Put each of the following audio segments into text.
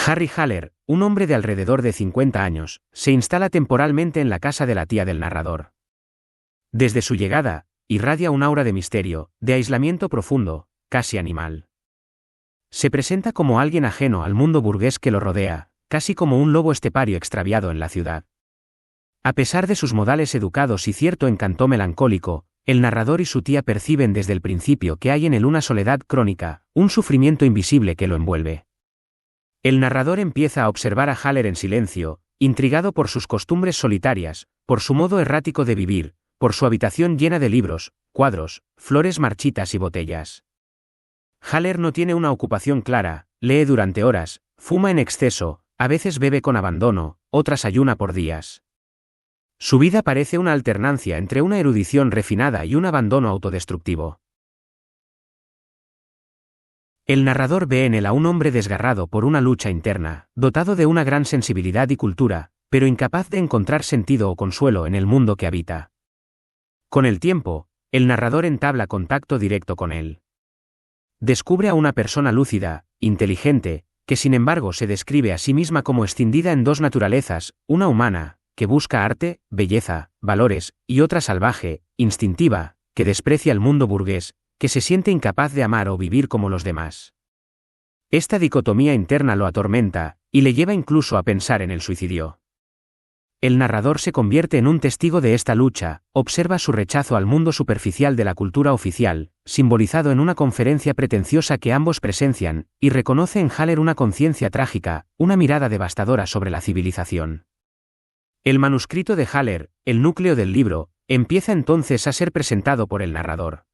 Harry Haller, un hombre de alrededor de 50 años, se instala temporalmente en la casa de la tía del narrador. Desde su llegada, irradia un aura de misterio, de aislamiento profundo, casi animal. Se presenta como alguien ajeno al mundo burgués que lo rodea, casi como un lobo estepario extraviado en la ciudad. A pesar de sus modales educados y cierto encanto melancólico, el narrador y su tía perciben desde el principio que hay en él una soledad crónica, un sufrimiento invisible que lo envuelve. El narrador empieza a observar a Haller en silencio, intrigado por sus costumbres solitarias, por su modo errático de vivir, por su habitación llena de libros, cuadros, flores marchitas y botellas. Haller no tiene una ocupación clara, lee durante horas, fuma en exceso, a veces bebe con abandono, otras ayuna por días. Su vida parece una alternancia entre una erudición refinada y un abandono autodestructivo. El narrador ve en él a un hombre desgarrado por una lucha interna, dotado de una gran sensibilidad y cultura, pero incapaz de encontrar sentido o consuelo en el mundo que habita. Con el tiempo, el narrador entabla contacto directo con él. Descubre a una persona lúcida, inteligente, que sin embargo se describe a sí misma como escindida en dos naturalezas, una humana, que busca arte, belleza, valores, y otra salvaje, instintiva, que desprecia el mundo burgués, que se siente incapaz de amar o vivir como los demás. Esta dicotomía interna lo atormenta, y le lleva incluso a pensar en el suicidio. El narrador se convierte en un testigo de esta lucha, observa su rechazo al mundo superficial de la cultura oficial, simbolizado en una conferencia pretenciosa que ambos presencian, y reconoce en Haller una conciencia trágica, una mirada devastadora sobre la civilización. El manuscrito de Haller, el núcleo del libro, empieza entonces a ser presentado por el narrador.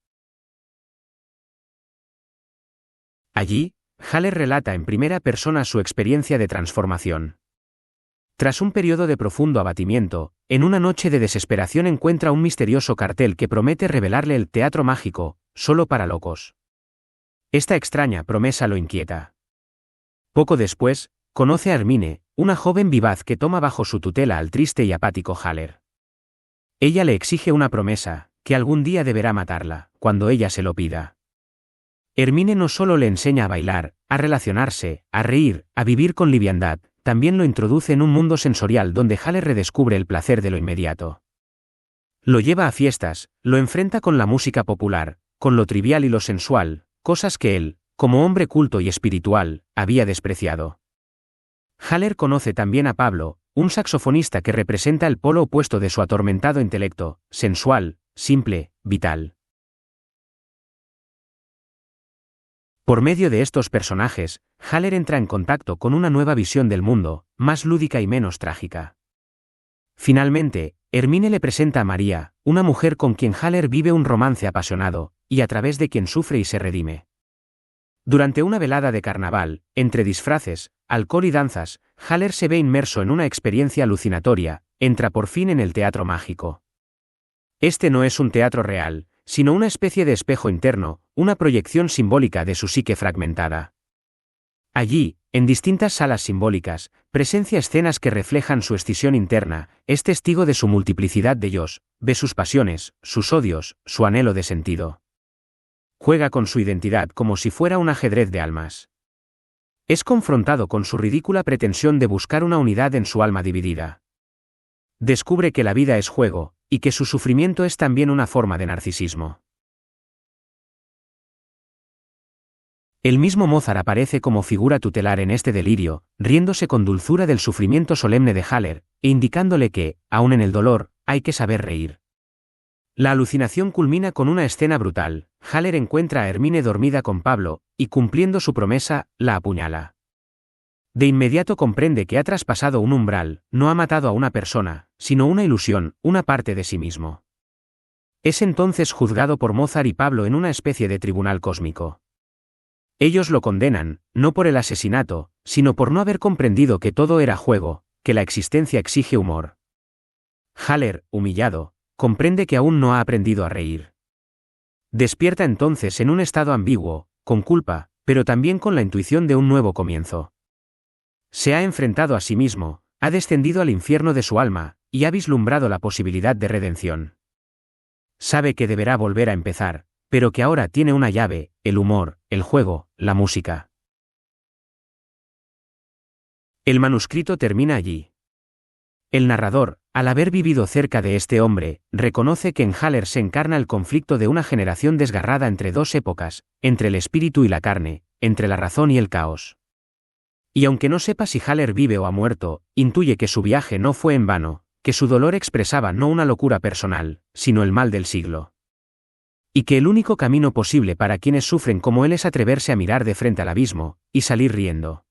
Allí, Haller relata en primera persona su experiencia de transformación. Tras un periodo de profundo abatimiento, en una noche de desesperación encuentra un misterioso cartel que promete revelarle el teatro mágico, solo para locos. Esta extraña promesa lo inquieta. Poco después, conoce a Hermine, una joven vivaz que toma bajo su tutela al triste y apático Haller. Ella le exige una promesa, que algún día deberá matarla, cuando ella se lo pida. Hermine no solo le enseña a bailar, a relacionarse, a reír, a vivir con liviandad, también lo introduce en un mundo sensorial donde Haller redescubre el placer de lo inmediato. Lo lleva a fiestas, lo enfrenta con la música popular, con lo trivial y lo sensual, cosas que él, como hombre culto y espiritual, había despreciado. Haller conoce también a Pablo, un saxofonista que representa el polo opuesto de su atormentado intelecto, sensual, simple, vital. Por medio de estos personajes, Haller entra en contacto con una nueva visión del mundo, más lúdica y menos trágica. Finalmente, Hermine le presenta a María, una mujer con quien Haller vive un romance apasionado, y a través de quien sufre y se redime. Durante una velada de carnaval, entre disfraces, alcohol y danzas, Haller se ve inmerso en una experiencia alucinatoria, entra por fin en el teatro mágico. Este no es un teatro real, sino una especie de espejo interno, una proyección simbólica de su psique fragmentada. Allí, en distintas salas simbólicas, presencia escenas que reflejan su escisión interna, es testigo de su multiplicidad de yos, ve sus pasiones, sus odios, su anhelo de sentido. Juega con su identidad como si fuera un ajedrez de almas. Es confrontado con su ridícula pretensión de buscar una unidad en su alma dividida. Descubre que la vida es juego, y que su sufrimiento es también una forma de narcisismo. El mismo Mozart aparece como figura tutelar en este delirio, riéndose con dulzura del sufrimiento solemne de Haller, e indicándole que, aun en el dolor, hay que saber reír. La alucinación culmina con una escena brutal. Haller encuentra a Hermine dormida con Pablo, y cumpliendo su promesa, la apuñala. De inmediato comprende que ha traspasado un umbral, no ha matado a una persona, sino una ilusión, una parte de sí mismo. Es entonces juzgado por Mozart y Pablo en una especie de tribunal cósmico. Ellos lo condenan, no por el asesinato, sino por no haber comprendido que todo era juego, que la existencia exige humor. Haller, humillado, comprende que aún no ha aprendido a reír. Despierta entonces en un estado ambiguo, con culpa, pero también con la intuición de un nuevo comienzo. Se ha enfrentado a sí mismo, ha descendido al infierno de su alma, y ha vislumbrado la posibilidad de redención. Sabe que deberá volver a empezar, pero que ahora tiene una llave, el humor, el juego, la música. El manuscrito termina allí. El narrador, al haber vivido cerca de este hombre, reconoce que en Haller se encarna el conflicto de una generación desgarrada entre dos épocas, entre el espíritu y la carne, entre la razón y el caos. Y aunque no sepa si Haller vive o ha muerto, intuye que su viaje no fue en vano, que su dolor expresaba no una locura personal, sino el mal del siglo. Y que el único camino posible para quienes sufren como él es atreverse a mirar de frente al abismo, y salir riendo.